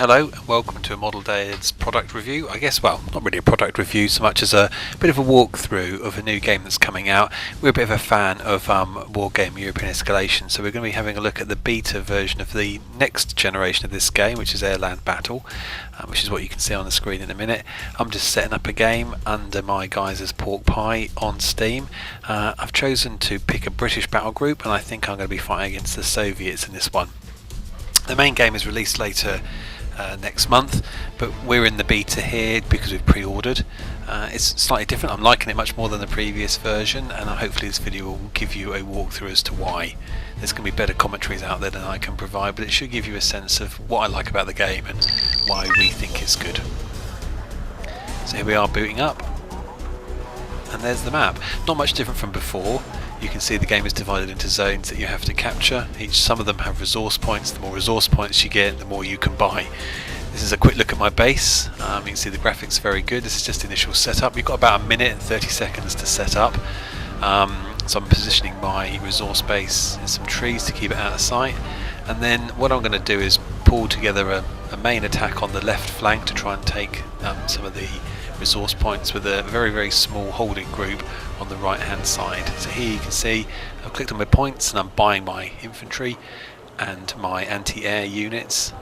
Hello and welcome to a Model Days product review. I guess, well, not really a product review so much as a bit of a walkthrough of a new game that's coming out. We're a bit of a fan of Wargame European Escalation, so we're going to be having a look at the beta version of the next generation of this game, which is Airland Battle, which is what you can see on the screen in a minute. I'm just setting up a game under my guise as Pork Pie on Steam. I've chosen to pick a British battle group, and I think I'm going to be fighting against the Soviets in this one. The main game is released later next month, but we're in the beta here because we've pre-ordered. It's slightly different. I'm liking it much more than the previous version, and hopefully this video will give you a walkthrough as to why. There's going to be better commentaries out there than I can provide, but it should give you a sense of what I like about the game and why we think it's good. So here we are booting up, and there's the map. Not much different from before. You can see the game is divided into zones that you have to capture. Some of them have resource points. The more resource points you get, the more you can buy. This is a quick look at my base. You can see the graphics are very good. This is just initial setup. You've got about a minute and 30 seconds to set up. So I'm positioning my resource base in some trees to keep it out of sight. And then what I'm going to do is pull together a main attack on the left flank to try and take some of the resource points with a very small holding group on the right hand side. So here you can see I've clicked on my points and I'm buying my infantry and my anti-air units.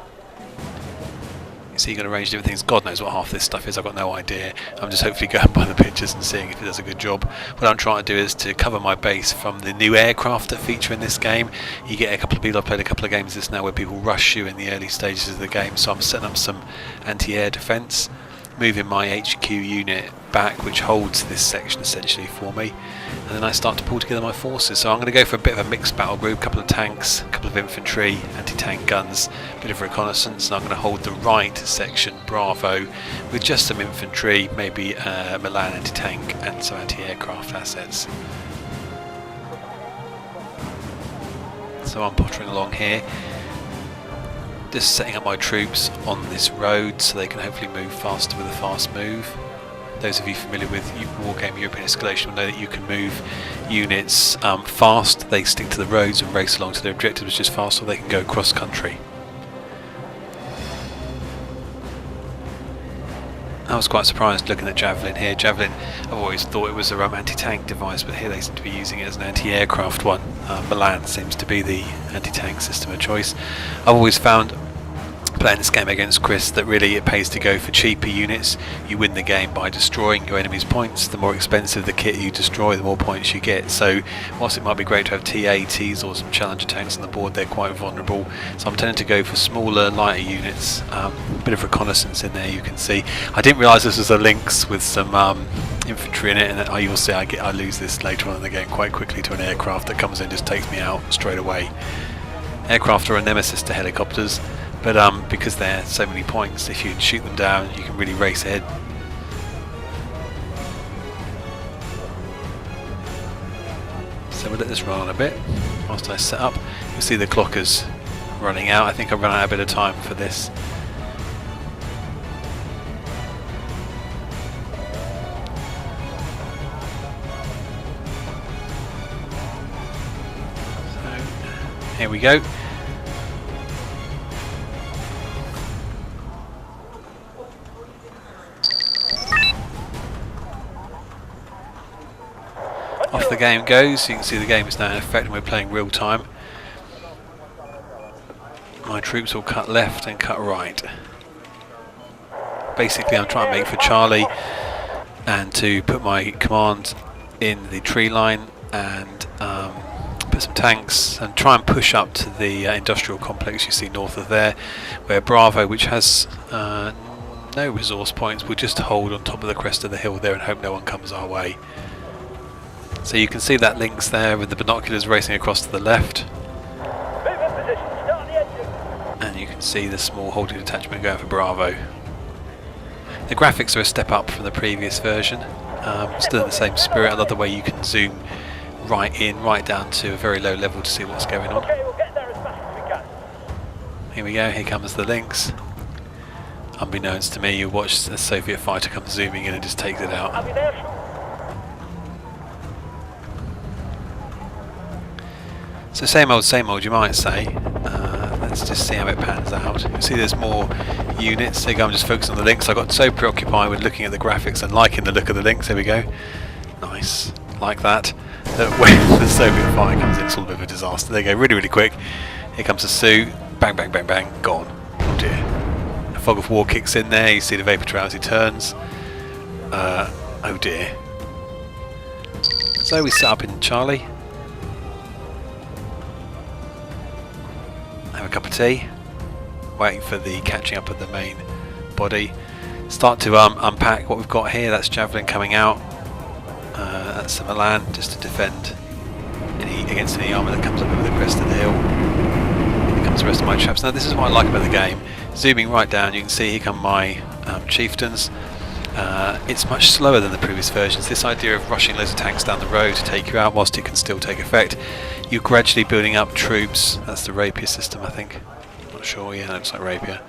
You see you can arrange different things. God knows what half this stuff is, I've got no idea. I'm just hopefully going by the pictures and seeing if it does a good job. What I'm trying to do is to cover my base from the new aircraft that feature in this game. You get a couple of people, I've played a couple of games of this now where people rush you in the early stages of the game, so I'm setting up some anti-air defence, moving my HQ unit back, which holds this section essentially for me, and then I start to pull together my forces. So I'm going to go for a bit of a mixed battle group, a couple of tanks, a couple of infantry, anti-tank guns, a bit of reconnaissance, and I'm going to hold the right section, Bravo, with just some infantry, maybe Milan anti-tank and some anti-aircraft assets. So I'm pottering along here, just setting up my troops on this road so they can hopefully move faster with a fast move. Those of you familiar with Wargame European Escalation will know that you can move units fast. They stick to the roads and race along to their objectives just fast, or they can go cross country. I was quite surprised looking at Javelin here. Javelin, I've always thought it was a anti-tank device, but here they seem to be using it as an anti-aircraft one. Milan seems to be the anti-tank system of choice. I've always found, playing this game against Chris, that really it pays to go for cheaper units. You win the game by destroying your enemy's points. The more expensive the kit you destroy, the more points you get. So whilst it might be great to have T-80s or some challenger tanks on the board, they're quite vulnerable. So I'm tending to go for smaller, lighter units. A bit of reconnaissance in there, you can see. I didn't realise this was a Lynx with some infantry in it, and you'll see I lose this later on in the game quite quickly to an aircraft that comes in and just takes me out straight away. Aircraft are a nemesis to helicopters, but because they're so many points, if you shoot them down you can really race ahead. So we'll let this run on a bit whilst I set up. You'll see the clockers running out. I think I've run out a bit of time for this. So here we go. Off the game goes. You can see the game is now in effect and we're playing real time. My troops will cut left and cut right. Basically I'm trying to make for Charlie and to put my command in the tree line and put some tanks and try and push up to the industrial complex you see north of there, where Bravo, which has no resource points, will just hold on top of the crest of the hill there and hope no one comes our way. So you can see that Lynx there with the binoculars racing across to the left, and you can see the small holding detachment going for Bravo. The graphics are a step up from the previous version, still in the same spirit. I love the way you can zoom right down to a very low level to see what's going on. Here we go, here comes the Lynx. Unbeknownst to me, you watch a Soviet fighter come zooming in and just takes it out. So same old, you might say. Let's let's just see how it pans out. You can see there's more units. There you go, I'm just focusing on the links. I got so preoccupied with looking at the graphics and liking the look of the links. There we go. Nice, like that. That when the Soviet fire comes in, it's all a bit of a disaster. There you go, really, really quick. Here comes the Sioux. Bang, bang, bang, bang, gone. Oh dear. A fog of war kicks in there. You see the vapor trail as he turns. Oh dear. So we set up in Charlie. Have a cup of tea. Waiting for the catching up of the main body. Start to unpack what we've got here. That's Javelin coming out. That's some Milan just to defend against any armour that comes up over the crest of the hill. Here comes the rest of my traps. Now this is what I like about the game. Zooming right down, you can see here come my chieftains. It's much slower than the previous versions. This idea of rushing loads of tanks down the road to take you out whilst it can still take effect. You're gradually building up troops. That's the rapier system, I think. Not sure. Yeah, it looks like rapier.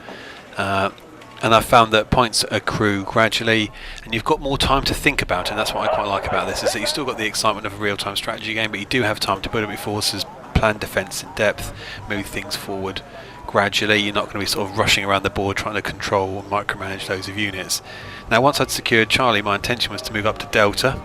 And I've found that points accrue gradually, and you've got more time to think about it. And that's what I quite like about this, is that you've still got the excitement of a real-time strategy game, but you do have time to build up your forces, plan defence in depth, move things forward gradually. You're not going to be sort of rushing around the board trying to control and micromanage loads of units. Now once I'd secured Charlie, my intention was to move up to Delta,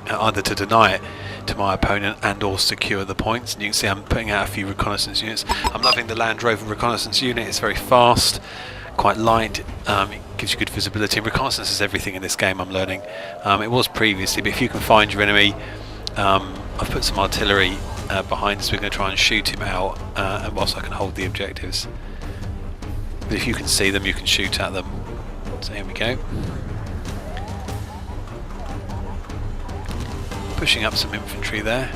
either to deny it to my opponent and or secure the points. And you can see I'm putting out a few reconnaissance units. I'm loving the Land Rover reconnaissance unit. It's very fast, quite light, it gives you good visibility. And reconnaissance is everything in this game, I'm learning. It was previously, but if you can find your enemy, I've put some artillery behind us. We're going to try and shoot him out, and whilst I can hold the objectives. But if you can see them, you can shoot at them. So here we go. Pushing up some infantry there.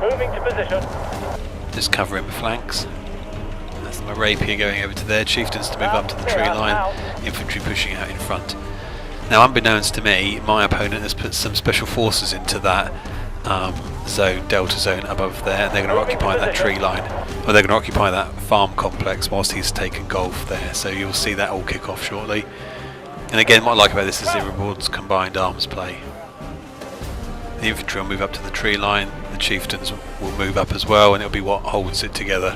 Moving to position. Just covering the flanks. That's my rapier going over to there. Chieftains to move up to the tree line. Infantry pushing out in front. Now, unbeknownst to me, my opponent has put some special forces into that zone, Delta zone above there. They're going to occupy that tree line, or they're going to occupy that farm complex whilst he's taken golf there. So you'll see that all kick off shortly. And again, what I like about this is it rewards combined arms play. The infantry will move up to the tree line, the chieftains will move up as well, and it'll be what holds it together.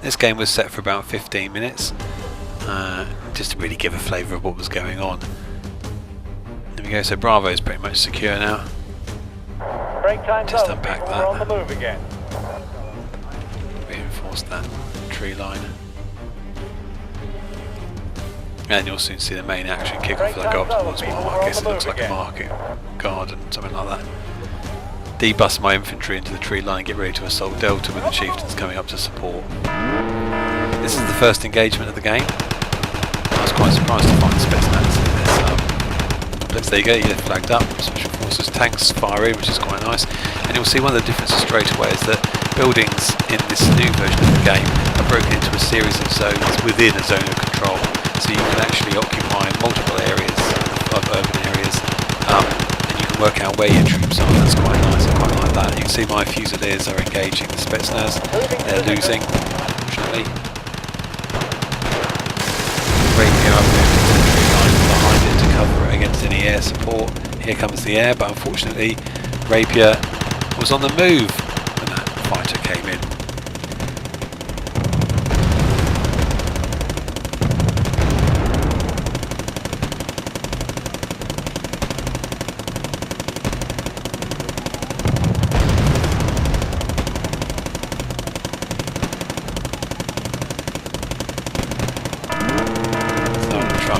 This game was set for about 15 minutes, just to really give a flavour of what was going on. There we go, so Bravo is pretty much secure now. Just unpack that. On the move again. Reinforce that tree line. And you'll soon see the main action kick off as I go up towards what I guess it looks like a market garden, something like that. Debus my infantry into the tree line and get ready to assault Delta with the chieftains coming up to support. This is the first engagement of the game. I was quite surprised to find Spetsnaz in this. There you go, you get flagged up, special forces, tanks firing, which is quite nice. And you'll see one of the differences straight away is that buildings in this new version of the game are broken into a series of zones within a zone of control. So you can actually occupy multiple areas of urban areas, and you can work out where your troops are. That's quite nice, I quite like that. You can see my Fusiliers are engaging the Spetsnaz. They're losing, unfortunately. Rapier up there to the tree line behind it to cover it against any air support. Here comes the air, but unfortunately Rapier was on the move when that fighter came in.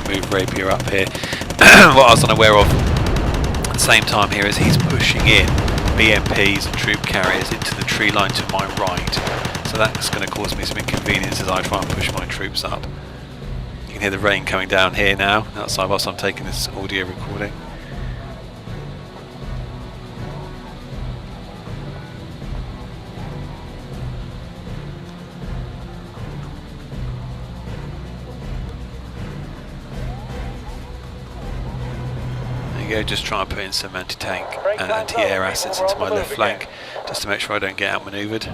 Move Rapier up here. What I was unaware of at the same time here is he's pushing in BMPs and troop carriers into the tree line to my right, so that's going to cause me some inconvenience as I try and push my troops up. You can hear the rain coming down here now outside whilst I'm taking this audio recording. Just try and put in some anti-tank and anti-air assets into my left flank just to make sure I don't get outmanoeuvred.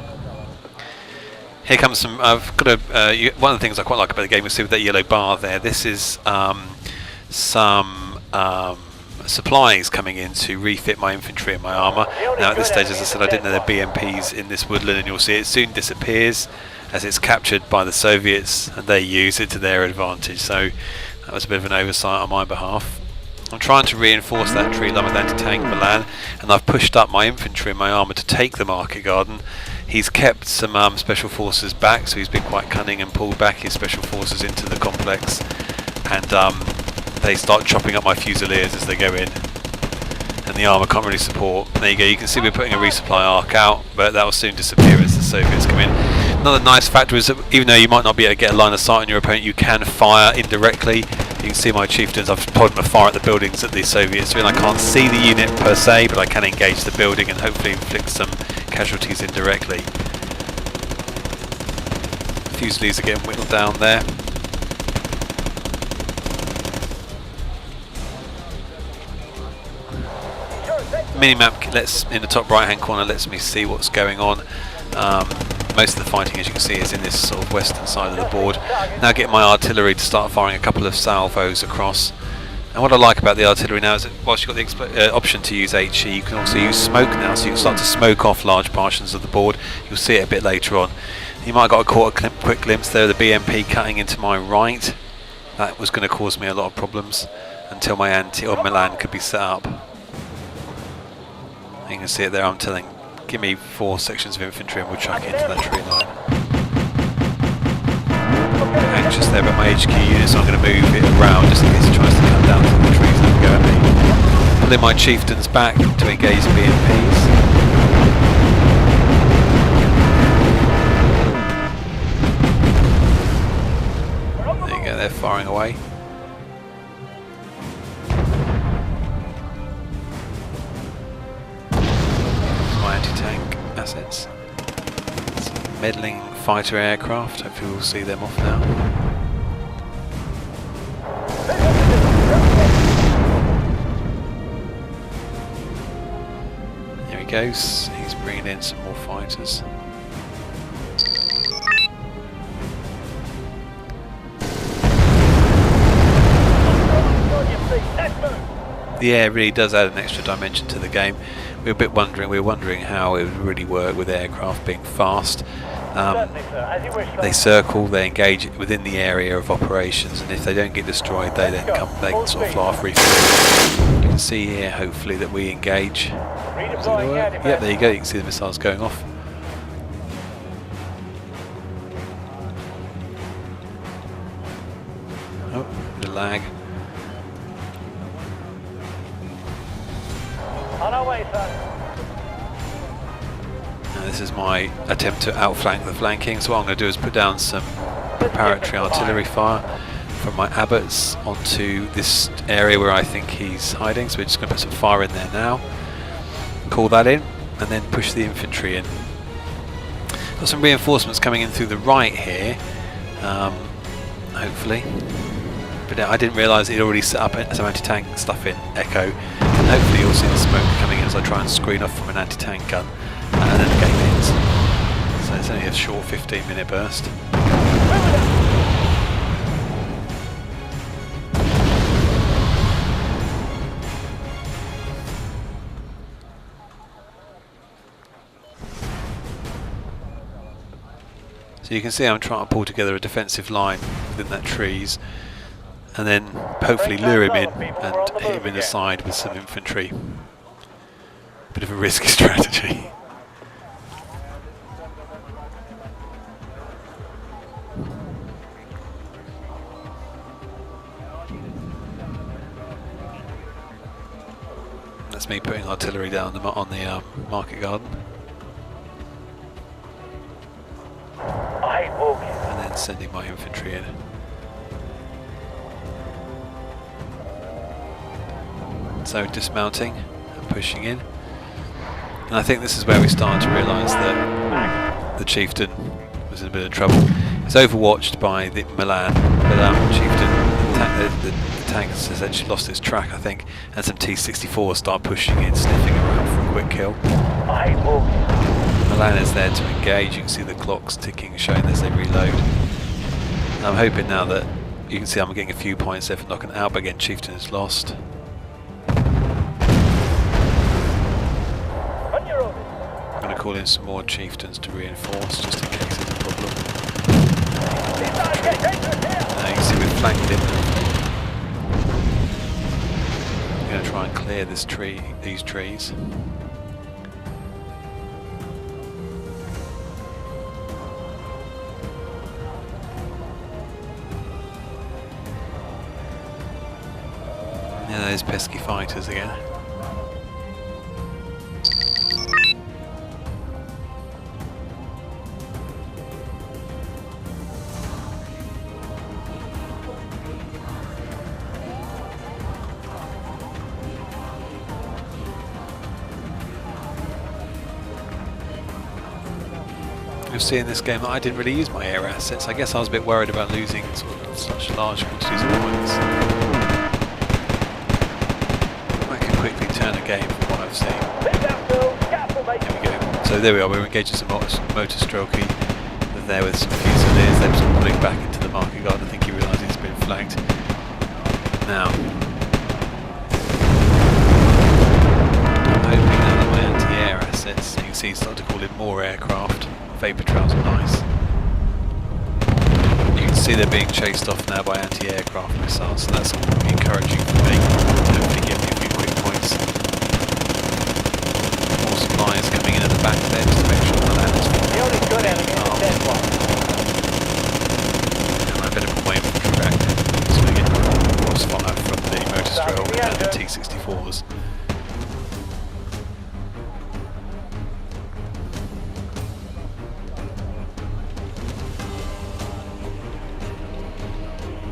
Here comes some. I've got a. One of the things I quite like about the game is see with that yellow bar there. This is some supplies coming in to refit my infantry and my armour. Now at this stage, as I said, I didn't know there were BMPs in this woodland, and you'll see it soon disappears as it's captured by the Soviets, and they use it to their advantage. So that was a bit of an oversight on my behalf. I'm trying to reinforce that tree line with anti-tank Milan, and I've pushed up my infantry and my armour to take the market garden. He's kept some special forces back, so he's been quite cunning and pulled back his special forces into the complex, and they start chopping up my fusiliers as they go in, and the armour can't really support. There you go, you can see we're putting a resupply arc out, but that will soon disappear as the Soviets come in. Another nice factor is that even though you might not be able to get a line of sight on your opponent, you can fire indirectly. You can see my chieftains, I've told them to fire at the buildings that the Soviets are in. I can't see the unit per se, but I can engage the building and hopefully inflict some casualties indirectly. Fusiliers are getting whittled down there. Minimap lets, in the top right hand corner, lets me see what's going on. Most of the fighting, as you can see, is in this sort of western side of the board. Now get my artillery to start firing a couple of salvos across. And what I like about the artillery now is that whilst you've got the option to use HE, you can also use smoke now, so you can start to smoke off large portions of the board. You'll see it a bit later on. You might have got a quick glimpse there of the BMP cutting into my right. That was going to cause me a lot of problems until my Milan could be set up. You can see it there. I'm telling, give me 4 sections of infantry and we'll chuck it into that tree line. I'm anxious there about my HQ unit, so I'm going to move it around just in case it tries to cut down some of the trees that go at me. Pulling my chieftains back to engage the BMPs. There you go, they're firing away. Anti-tank assets. Some meddling fighter aircraft. Hopefully we'll see them off now. There he goes. He's bringing in some more fighters. The air really does add an extra dimension to the game. We were wondering how it would really work with aircraft being fast. They circle, they engage within the area of operations, and if they don't get destroyed, they then they can sort of fly off refueling. You can see here, hopefully, that we engage. Yep, there you go. You can see the missiles going off. Oh, bit of lag. On our way, sir. This is my attempt to outflank the flanking, so what I'm going to do is put down some preparatory artillery fire from my abbots onto this area where I think he's hiding, so we're just going to put some fire in there now, call that in, and then push the infantry in. Got some reinforcements coming in through the right here, hopefully, but I didn't realise he'd already set up some anti-tank stuff in Echo, and hopefully you'll see the smoke coming in as I try and screen off from an anti-tank gun. And then the game ends. So it's only a short 15-minute burst. So you can see I'm trying to pull together a defensive line within that trees, and then hopefully lure him in and hit him in the side with some infantry. Bit of a risky strategy. That's me putting artillery down on the market garden. And then sending my infantry in. So dismounting and pushing in. And I think this is where we started to realise that the chieftain was in a bit of trouble. It's overwatched by the Milan, but chieftain, the tank has essentially lost its track, I think, and some T-64s start pushing in, sniffing around for a quick kill. Milan is there to engage. You can see the clocks ticking, showing as they reload. And I'm hoping now that you can see I'm getting a few points there for knocking it out, but again, Chieftain is lost. I'm going to call in some more Chieftains to reinforce, just in case there's a problem. Now you can see we've flanked him. I'm going to try and clear this tree, these trees. Yeah, those pesky fighters again. You'll see in this game that I didn't really use my air assets. I guess I was a bit worried about losing sort of such large quantities of points. I can quickly turn a game from what I've seen. There we go. So there we are, we're engaging some motor strokey. They're there with some Fusiliers. They're sort of pulling back into the market guard. I think he realises he's been flanked. Now, I'm hoping now that my anti-air assets, you can see he's starting to call in more aircraft. Vapor trails are nice. You can see they're being chased off now by anti-aircraft missiles, so that's encouraging for me. Hopefully give me a few quick points. More supplies coming in at the back there just to make sure the land is the only good enemy is the dead one. And I better put my infantry back so we get crossfire from the motor strail and the T-64s.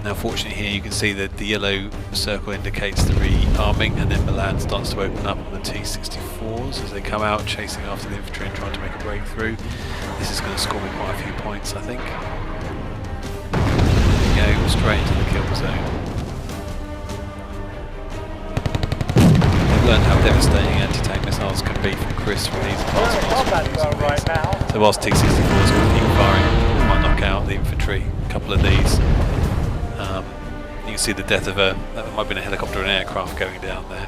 Now fortunately here you can see that the yellow circle indicates the rearming, and then Milan starts to open up on the T-64s as they come out chasing after the infantry and trying to make a breakthrough. This is going to score me quite a few points, I think. There we go, straight into the kill zone. I've learned how devastating anti-tank missiles can be from Chris from these advanced right. So whilst T-64s can keep firing, I might knock out the infantry, a couple of these. You can see the death of that might have been a helicopter and aircraft going down there.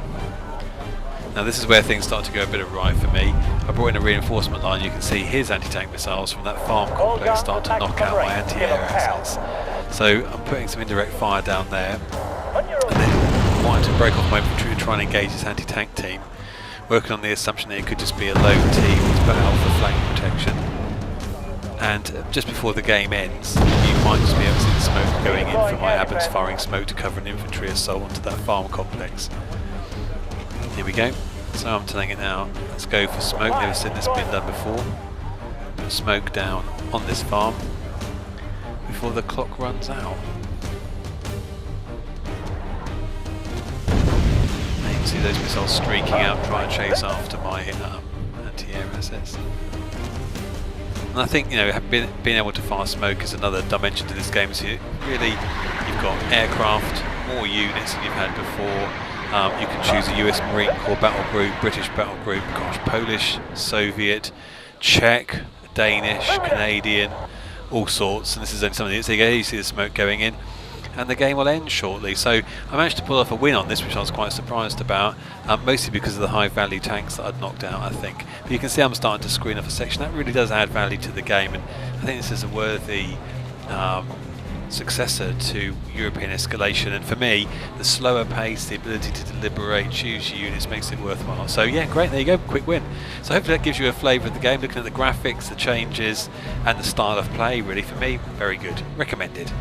Now this is where things start to go a bit awry for me. I brought in a reinforcement line. You can see his anti-tank missiles from that farm complex start to knock out my anti-air assets. So I'm putting some indirect fire down there, and then wanting to break off my infantry to try and engage this anti-tank team, working on the assumption that it could just be a lone team to put out for flank protection. And just before the game ends, you might just be able to see the smoke going in from my Abbots firing smoke to cover an infantry assault onto that farm complex. Here we go. So I'm telling it now. Let's go for smoke. Never seen this been done before. Put smoke down on this farm before the clock runs out. And you can see those missiles streaking out, trying to chase after my anti-air assets. And I think, you know, being able to fire smoke is another dimension to this game. So really, you've got aircraft, more units than you've had before. You can choose a US Marine Corps battle group, British battle group, gosh, Polish, Soviet, Czech, Danish, Canadian, all sorts. And this is only some of the. So you see the smoke going in, and the game will end shortly. So I managed to pull off a win on this, which I was quite surprised about, mostly because of the high value tanks that I'd knocked out, I think. But you can see I'm starting to screen off a section. That really does add value to the game, and I think this is a worthy successor to European Escalation. And for me, the slower pace, the ability to deliberate, choose your units makes it worthwhile. So yeah, great, there you go, quick win. So hopefully that gives you a flavour of the game, looking at the graphics, the changes and the style of play. Really, for me, very good, recommended.